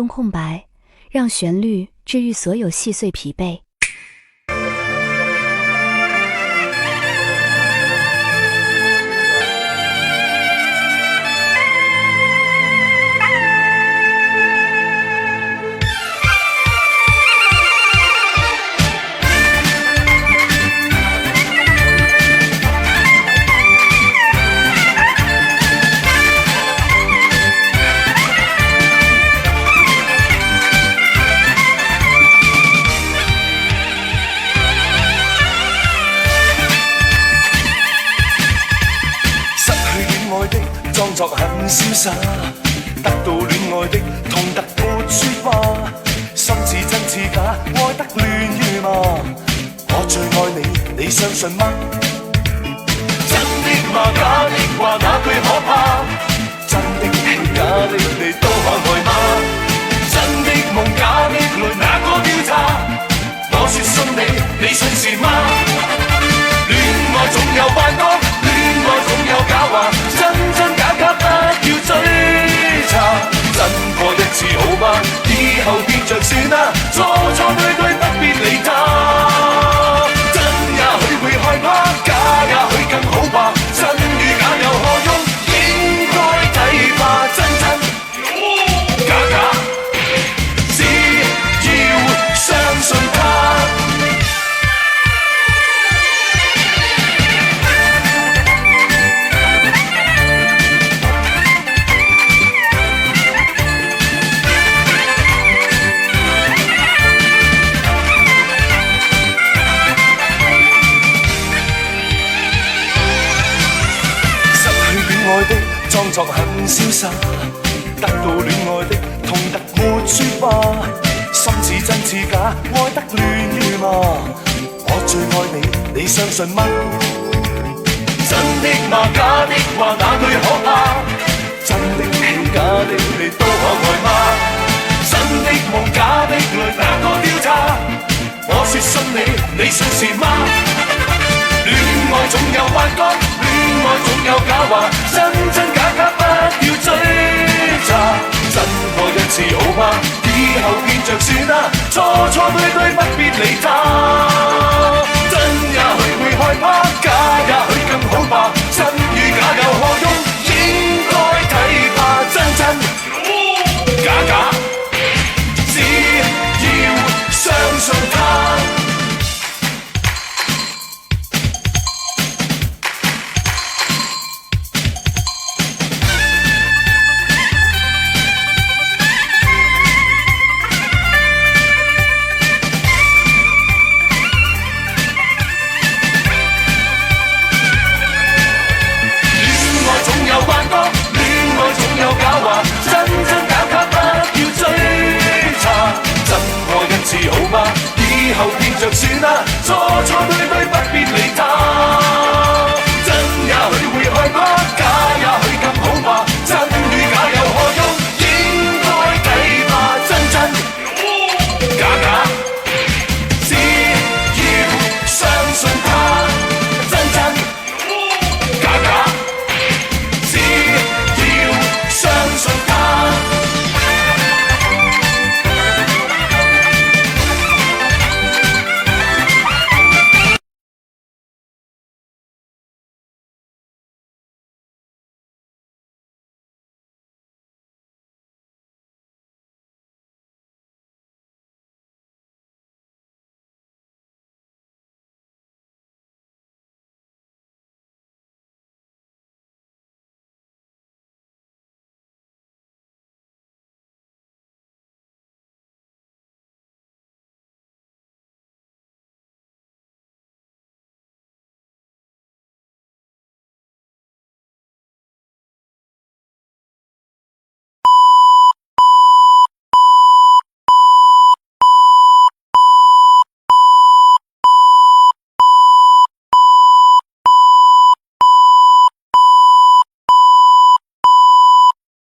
中空白，让旋律治愈所有细碎疲惫。裝作很瀟灑，得到戀愛的痛得沒説話，心似真似假，愛得亂如麻。我最愛你，你相信嗎？真的嗎？假的話哪句可怕？真的戲假的你都可愛嗎？真的夢假的淚哪個調查？我說信你，你信是嗎？戀愛總有幻覺，戀愛總有假話，真真假假不要追查，真過一次好嗎？以後變着算啦，錯錯對對不必理他。真也許會害怕，假也許更好吧，真與假有何用？應該睇吧，真真假假，只要相信他。裝作很瀟灑，得到戀愛的痛得沒説話，心似真似假，愛得亂如麻。我最愛你，你相信嗎？真的嗎？假的話哪句可怕？真的戲假的你都可愛嗎？真的夢假的淚哪個調查？我說信你，你信是嗎？戀愛總有幻覺，戀愛總有假話，真真假假不要追查，真過一次好嗎？以後變着算啦，錯錯對對不必理他。